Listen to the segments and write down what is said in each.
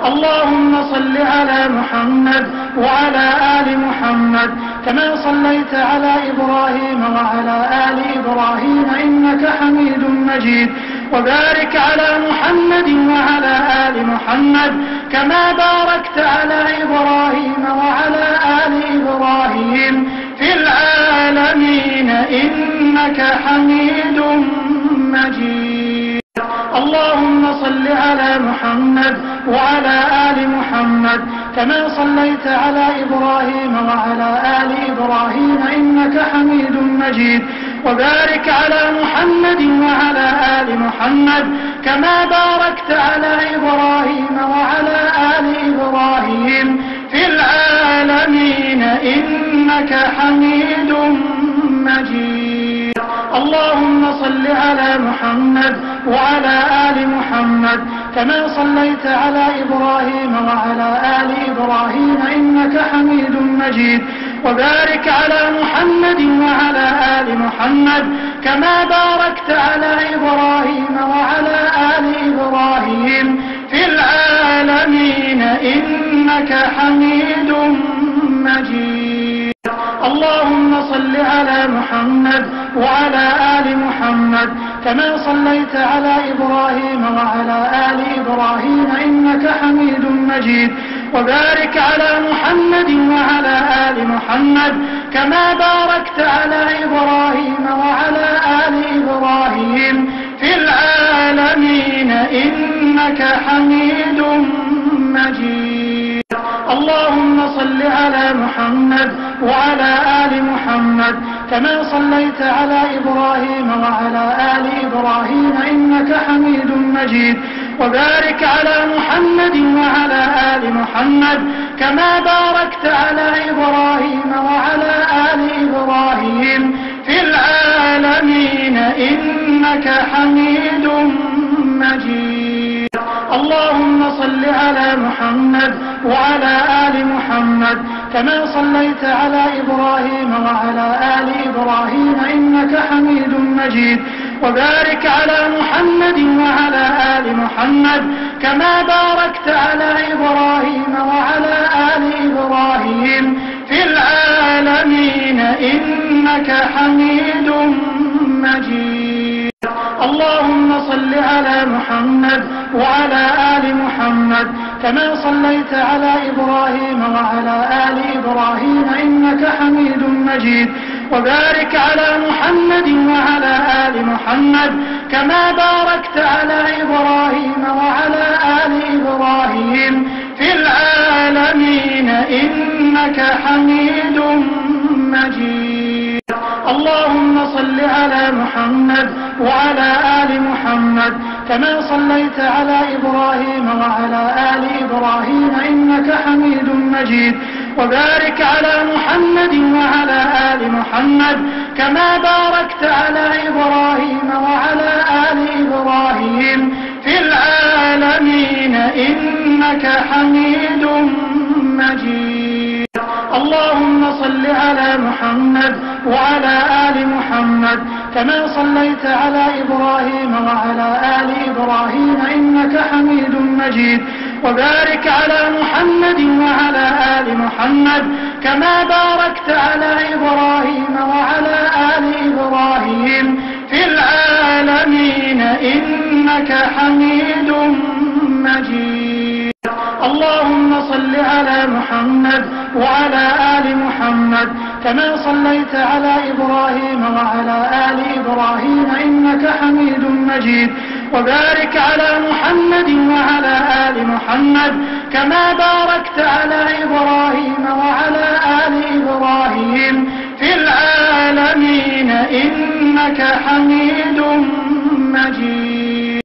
اللهم صل على محمد وعلى آل محمد كما صليت على إبراهيم وعلى آل إبراهيم إنك حميد مجيد. وبارك على محمد وعلى آل محمد كما باركت على إبراهيم وعلى آل إبراهيم في العالمين إنك حميد مجيد. اللهم صل على محمد وعلى آل محمد كما صليت على إبراهيم وعلى آل إبراهيم إنك حميد مجيد. وبارك على محمد وعلى آل محمد كما باركت على إبراهيم وعلى آل إبراهيم في العالمين إنك حميد مجيد. اللهم صل على محمد وعلى آل محمد كما صليت على إبراهيم وعلى آل إبراهيم إنك حميد مجيد. وبارك على محمد وعلى آل محمد كما باركت على إبراهيم وعلى آل إبراهيم في العالمين إنك حميد مجيد. اللهم صل على محمد وعلى آل محمد كما صليت على إبراهيم وعلى آل إبراهيم إنك حميد مجيد. وبارك على محمد وعلى آل محمد كما باركت على إبراهيم وعلى آل إبراهيم في العالمين إنك حميد مجيد. اللهم صل على محمد وعلى آل محمد كما صليت على إبراهيم وعلى آل إبراهيم إنك حميد مجيد. وبارك على محمد وعلى آل محمد كما باركت على إبراهيم وعلى آل إبراهيم في العالمين إنك حميد مجيد. اللهم صل على محمد وعلى آل محمد كما صليت على إبراهيم وعلى آل إبراهيم إنك حميد مجيد. وبارك على محمد وعلى آل محمد كما باركت على إبراهيم وعلى آل إبراهيم في العالمين إنك حميد مجيد. اللهم صل على محمد وعلى آل محمد كما صليت على إبراهيم وعلى آل إبراهيم إنك حميد مجيد. وبارك على محمد وعلى آل محمد كما باركت على إبراهيم وعلى آل إبراهيم في العالمين إنك حميد مجيد. اللهم صل على محمد وعلى آل محمد كما صليت على إبراهيم وعلى آل إبراهيم إنك حميد مجيد. وبارك على محمد وعلى آل محمد كما باركت على إبراهيم وعلى آل إبراهيم في العالمين إنك حميد مجيد. اللهم صل على محمد وعلى آل محمد كما صليت على إبراهيم وعلى آل إبراهيم إنك حميد مجيد. وبارك على محمد وعلى آل محمد كما باركت على إبراهيم وعلى آل إبراهيم في العالمين إنك حميد مجيد. اللهم صل على محمد وعلى آل محمد كما صليت على إبراهيم وعلى آل إبراهيم إنك حميد مجيد. وبارك على محمد وعلى آل محمد كما باركت على إبراهيم وعلى آل إبراهيم في العالمين إنك حميد مجيد.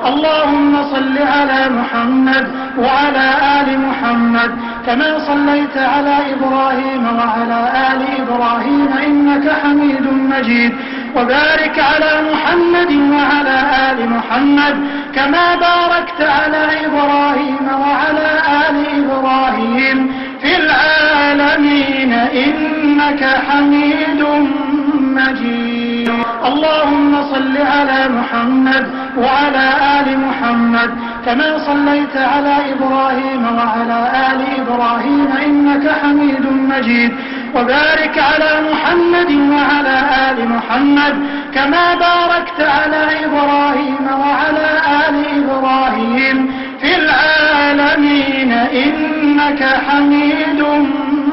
اللهم صل على محمد وعلى آل محمد كما صليت على إبراهيم وعلى آل إبراهيم إنك حميد مجيد. وبارك على محمد وعلى آل محمد كما باركت على إبراهيم وعلى آل إبراهيم في العالمين إنك حميد مجيد. اللهم صل على محمد وعلى آل محمد كما صليت على إبراهيم وعلى آل إبراهيم إنك حميد مجيد. وبارك على محمد وعلى آل محمد كما باركت على إبراهيم وعلى آل إبراهيم في العالمين إنك حميد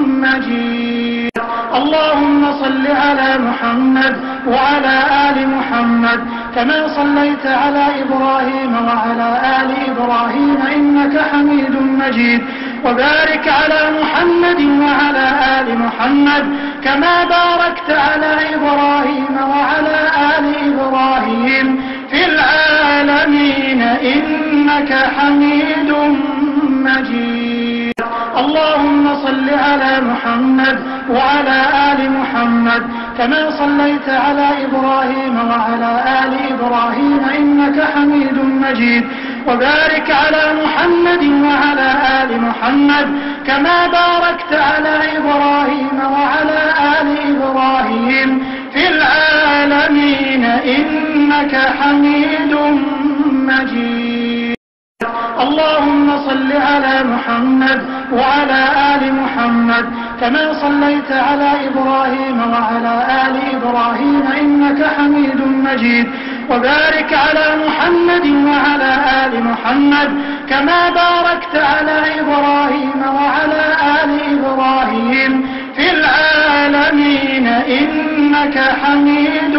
مجيد. اللهم صل على محمد وعلى آل محمد كما صليت على إبراهيم وعلى آل إبراهيم إنك حميد مجيد. وبارك على محمد وعلى آل محمد كما باركت على إبراهيم وعلى آل إبراهيم في العالمين إنك حميد مجيد. اللهم صل على محمد وعلى آل محمد كما صليت على إبراهيم وعلى آل إبراهيم إنك حميد مجيد. وبارك على محمد وعلى آل محمد كما باركت على إبراهيم وعلى آل إبراهيم في العالمين إنك حميد مجيد. اللهم صل على محمد وعلى آل محمد كما صليت على إبراهيم وعلى آل إبراهيم إنك حميد مجيد. وبارك على محمد وعلى آل محمد كما باركت على إبراهيم وعلى آل إبراهيم في العالمين إنك حميد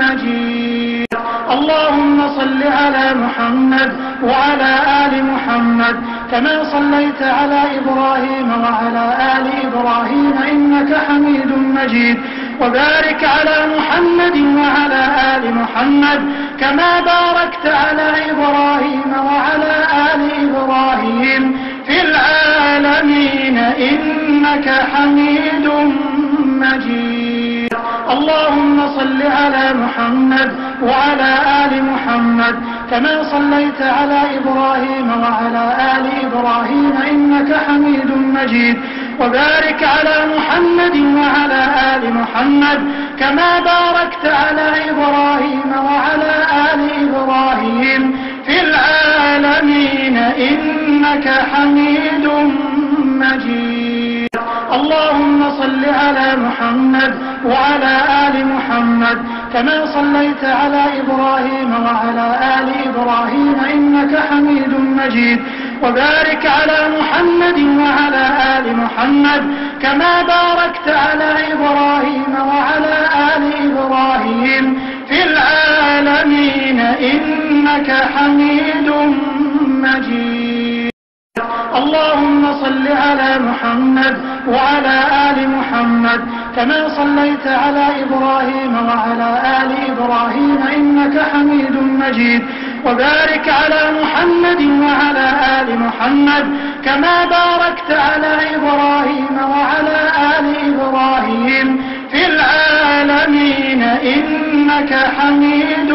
مجيد. اللهم صل على محمد وعلى آل محمد كما صليت على إبراهيم وعلى آل إبراهيم إنك حميد مجيد. وبارك على محمد وعلى آل محمد كما باركت على إبراهيم وعلى آل إبراهيم في العالمين إنك حميد مجيد. اللهم صل على محمد وعلى آل محمد كما صليت على إبراهيم وعلى آل إبراهيم إنك حميد مجيد. وبارك على محمد وعلى آل محمد كما باركت على إبراهيم وعلى آل إبراهيم في العالمين إنك حميد مجيد. اللهم صل على محمد وعلى آل محمد كما صليت على إبراهيم وعلى آل إبراهيم إنك حميد مجيد. وبارك على محمد وعلى آل محمد كما باركت على إبراهيم وعلى آل إبراهيم في العالمين إنك حميد مجيد. اللهم صل على محمد وعلى آل محمد كما صليت على إبراهيم وعلى آل إبراهيم إنك حميد مجيد. وبارك على محمد وعلى آل محمد كما باركت على إبراهيم وعلى آل إبراهيم في العالمين إنك حميد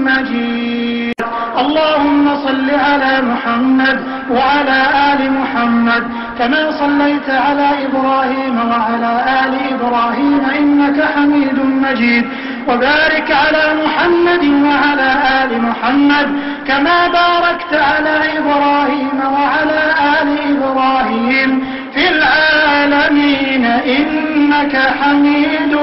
مجيد. اللهم صل على محمد وعلى آل محمد كما صليت على إبراهيم وعلى آل إبراهيم إنك حميد مجيد. وبارك على محمد وعلى آل محمد كما باركت على إبراهيم وعلى آل إبراهيم في العالمين إنك حميد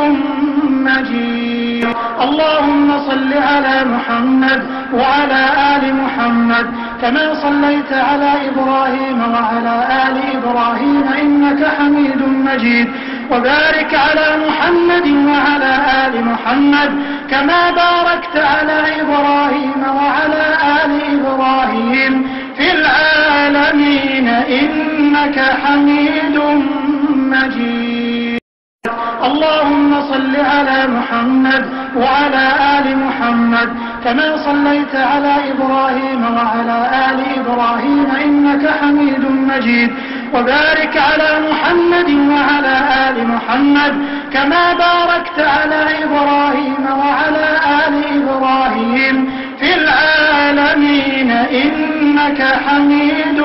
مجيد. اللهم صل على محمد وعلى آل محمد كما صليت على إبراهيم وعلى آل إبراهيم إنك حميد مجيد. وبارك على محمد وعلى آل محمد كما باركت على إبراهيم وعلى آل إبراهيم في العالمين إنك حميد مجيد. اللهم صل على محمد وعلى آل محمد كما صليت على إبراهيم وعلى آل إبراهيم إنك حميد مجيد. وبارك على محمد وعلى آل محمد كما باركت على إبراهيم وعلى آل إبراهيم في العالمين إنك حميد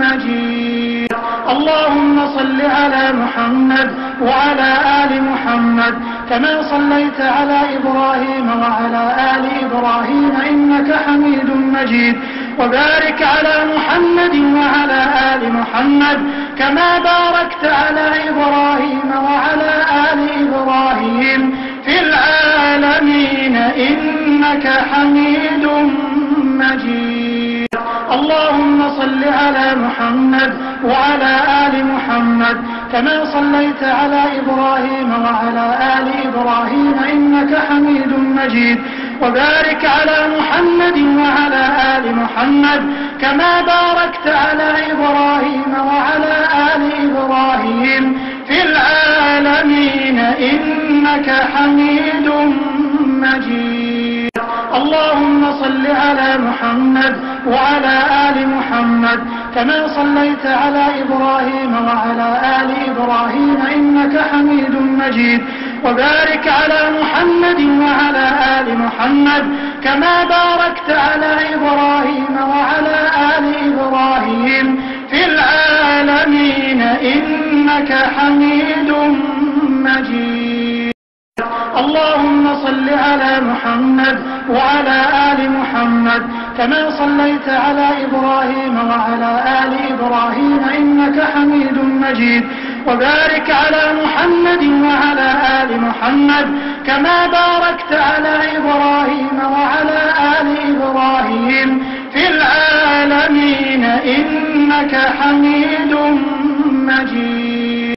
مجيد. اللهم صل على محمد وعلى آل محمد كما صليت على إبراهيم وعلى آل إبراهيم إنك حميد مجيد. وبارك على محمد وعلى آل محمد كما باركت على إبراهيم وعلى آل إبراهيم في العالمين إنك حميد مجيد. اللهم صل على محمد وعلى آل محمد كما صليت على إبراهيم وعلى آل إبراهيم إنك حميد مجيد. وبارك على محمد وعلى آل محمد كما باركت على إبراهيم وعلى آل إبراهيم في العالمين إنك حميد مجيد. اللهم صل على محمد وعلى آل محمد كما صليت على إبراهيم وعلى آل إبراهيم إنك حميد مجيد. وبارك على محمد وعلى آل محمد كما باركت على إبراهيم وعلى آل إبراهيم في العالمين إنك حميد مجيد. اللهم صل على محمد وعلى آل محمد كما صليت على إبراهيم وعلى آل إبراهيم إنك حميد مجيد. وبارك على محمد وعلى آل محمد كما باركت على إبراهيم وعلى آل إبراهيم في العالمين إنك حميد مجيد.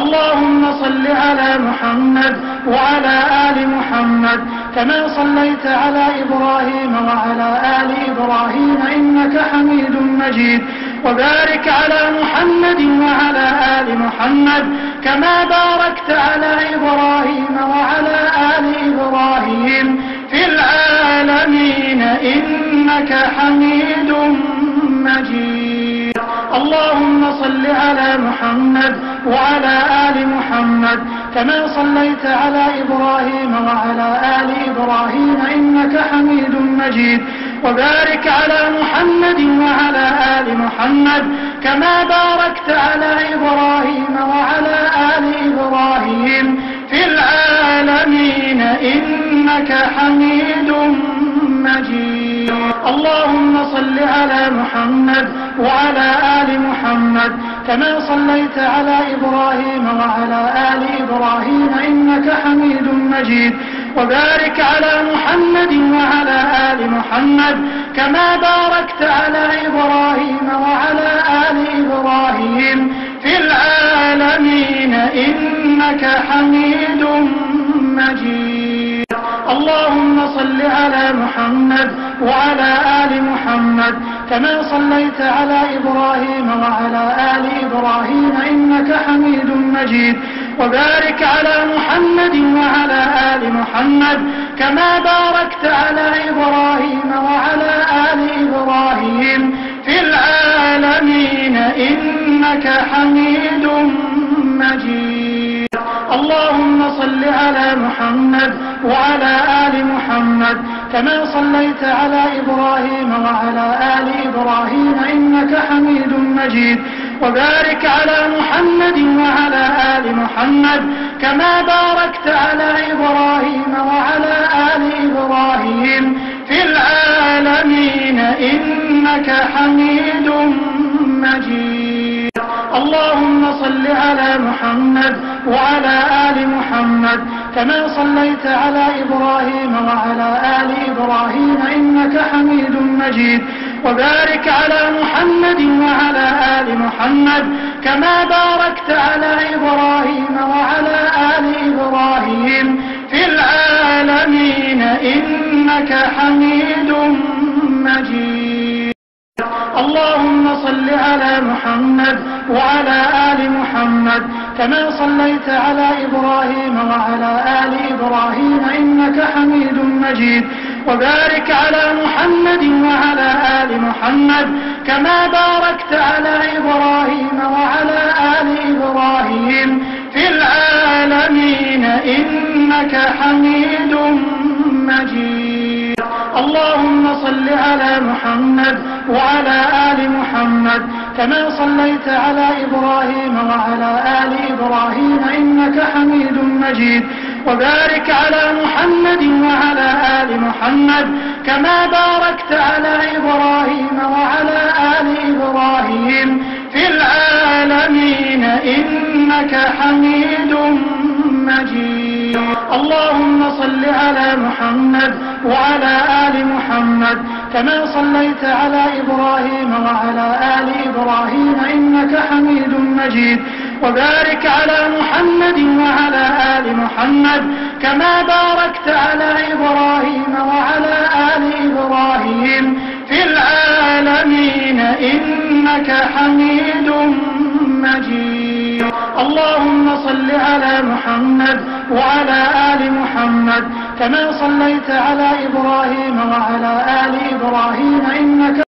اللهم صل على محمد وعلى آل محمد كما صليت على إبراهيم وعلى آل إبراهيم إنك حميد مجيد. وبارك على محمد وعلى آل محمد كما باركت على إبراهيم وعلى آل إبراهيم في العالمين إنك حميد مجيد. اللهم صل على محمد وعلى آل محمد كما صليت على إبراهيم وعلى آل إبراهيم إنك حميد مجيد. وبارك على محمد وعلى آل محمد كما باركت على إبراهيم وعلى آل إبراهيم في العالمين إنك حميد مجيد. اللهم صل على محمد وعلى آل محمد كما صليت على إبراهيم وعلى آل إبراهيم إنك حميد مجيد. وبارك على محمد وعلى آل محمد كما باركت على إبراهيم وعلى آل إبراهيم في العالمين إنك حميد مجيد. اللهم صل على محمد وعلى آل محمد كما صليت على إبراهيم وعلى آل إبراهيم إنك حميد مجيد. وبارك على محمد وعلى آل محمد كما باركت على إبراهيم وعلى آل إبراهيم في العالمين إنك حميد مجيد. اللهم صل على محمد وعلى آل محمد كما صليت على إبراهيم وعلى آل إبراهيم إنك حميد مجيد. وبارك على محمد وعلى آل محمد كما باركت على إبراهيم وعلى آل إبراهيم في العالمين إنك حميد مجيد. اللهم صل على محمد وعلى آل محمد كما صليت على إبراهيم وعلى آل إبراهيم إنك حميد مجيد. وبارك على محمد وعلى آل محمد كما باركت على إبراهيم وعلى آل إبراهيم في العالمين إنك حميد مجيد. اللهم صل على محمد وعلى آل محمد كما صليت على إبراهيم وعلى آل إبراهيم إنك حميد مجيد. وبارك على محمد وعلى آل محمد كما باركت على إبراهيم وعلى آل إبراهيم في العالمين إنك حميد مجيد. اللهم صل على محمد وعلى آل محمد كما صليت على إبراهيم وعلى آل إبراهيم إنك حميد مجيد. وبارك على محمد وعلى آل محمد كما باركت على إبراهيم وعلى آل إبراهيم في العالمين إنك حميد مجيد. اللهم صل على محمد وعلى آل محمد كما صليت على إبراهيم وعلى آل إبراهيم إنك حميد مجيد. وبارك على محمد وعلى آل محمد كما باركت على إبراهيم وعلى آل إبراهيم في العالمين إنك حميد مجيد. اللهم صل على محمد وعلى آل محمد كما صليت على إبراهيم وعلى آل إبراهيم إنك